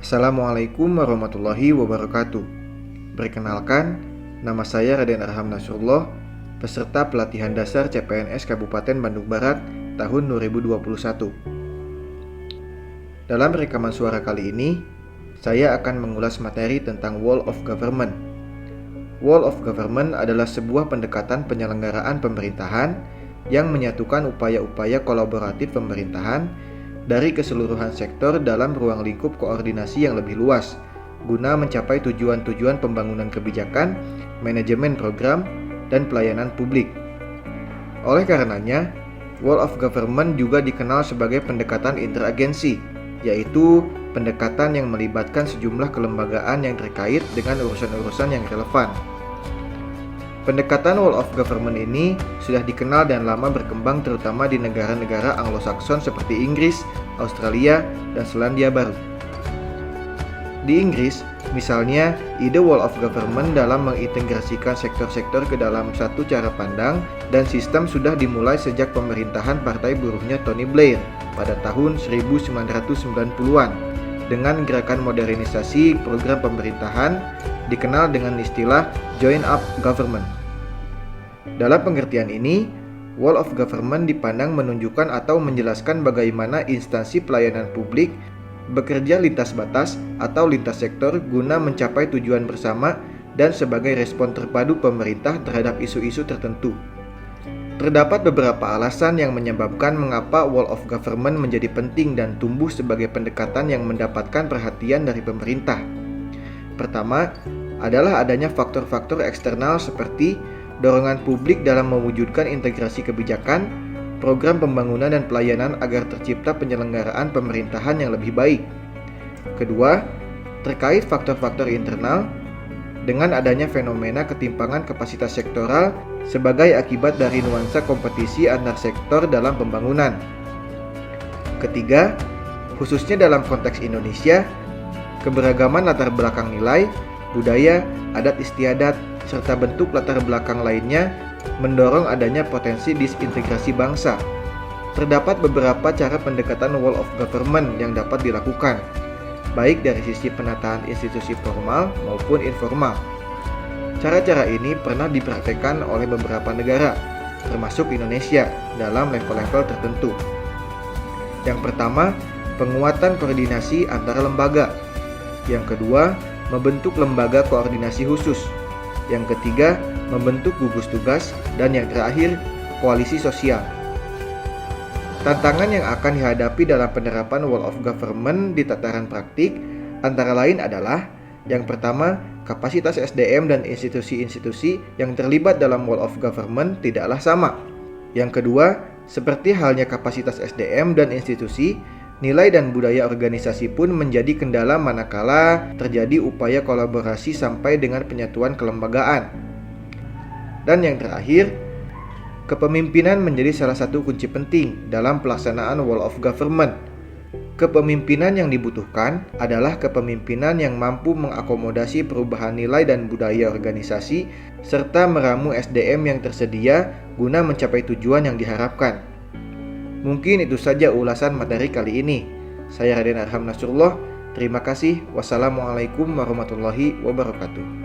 Assalamualaikum warahmatullahi wabarakatuh. Perkenalkan, nama saya Raden Arham Nasrullah, peserta pelatihan dasar CPNS Kabupaten Bandung Barat tahun 2021. Dalam rekaman suara kali ini, saya akan mengulas materi tentang Wall of Government. Wall of Government adalah sebuah pendekatan penyelenggaraan pemerintahan yang menyatukan upaya-upaya kolaboratif pemerintahan dari keseluruhan sektor dalam ruang lingkup koordinasi yang lebih luas, guna mencapai tujuan-tujuan pembangunan kebijakan, manajemen program, dan pelayanan publik. Oleh karenanya, Wall of Government juga dikenal sebagai pendekatan interagensi, yaitu pendekatan yang melibatkan sejumlah kelembagaan yang terkait dengan urusan-urusan yang relevan. Pendekatan Wall of Government ini sudah dikenal dan lama berkembang terutama di negara-negara Anglo-Saxon seperti Inggris, Australia, dan Selandia Baru. Di Inggris, misalnya, ide Wall of Government dalam mengintegrasikan sektor-sektor ke dalam satu cara pandang dan sistem sudah dimulai sejak pemerintahan Partai Buruhnya Tony Blair pada tahun 1990-an dengan gerakan modernisasi program pemerintahan dikenal dengan istilah Join Up Government. Dalam pengertian ini, Wall of Government dipandang menunjukkan atau menjelaskan bagaimana instansi pelayanan publik bekerja lintas batas atau lintas sektor guna mencapai tujuan bersama dan sebagai respon terpadu pemerintah terhadap isu-isu tertentu. Terdapat beberapa alasan yang menyebabkan mengapa Wall of Government menjadi penting dan tumbuh sebagai pendekatan yang mendapatkan perhatian dari pemerintah. Pertama, adalah adanya faktor-faktor eksternal seperti dorongan publik dalam mewujudkan integrasi kebijakan, program pembangunan dan pelayanan agar tercipta penyelenggaraan pemerintahan yang lebih baik. Kedua, terkait faktor-faktor internal dengan adanya fenomena ketimpangan kapasitas sektoral sebagai akibat dari nuansa kompetisi antar sektor dalam pembangunan. Ketiga, khususnya dalam konteks Indonesia, keberagaman latar belakang nilai, budaya, adat istiadat, serta bentuk latar belakang lainnya mendorong adanya potensi disintegrasi bangsa. Terdapat beberapa cara pendekatan Wall of Government yang dapat dilakukan, baik dari sisi penataan institusi formal maupun informal. Cara-cara ini pernah dipraktekkan oleh beberapa negara, termasuk Indonesia, dalam level-level tertentu. Yang pertama, penguatan koordinasi antara lembaga. Yang kedua, membentuk lembaga koordinasi khusus. Yang ketiga, membentuk gugus tugas. Dan yang terakhir, koalisi sosial. Tantangan yang akan dihadapi dalam penerapan Wall of Government di tataran praktik antara lain adalah: yang pertama, kapasitas SDM dan institusi-institusi yang terlibat dalam Wall of Government tidaklah sama. Yang kedua, seperti halnya kapasitas SDM dan institusi, nilai dan budaya organisasi pun menjadi kendala manakala terjadi upaya kolaborasi sampai dengan penyatuan kelembagaan. Dan yang terakhir, kepemimpinan menjadi salah satu kunci penting dalam pelaksanaan Wall of Government. Kepemimpinan yang dibutuhkan adalah kepemimpinan yang mampu mengakomodasi perubahan nilai dan budaya organisasi serta meramu SDM yang tersedia guna mencapai tujuan yang diharapkan. Mungkin itu saja ulasan materi kali ini. Saya Raden Arham Nasrullah. Terima kasih. Wassalamualaikum warahmatullahi wabarakatuh.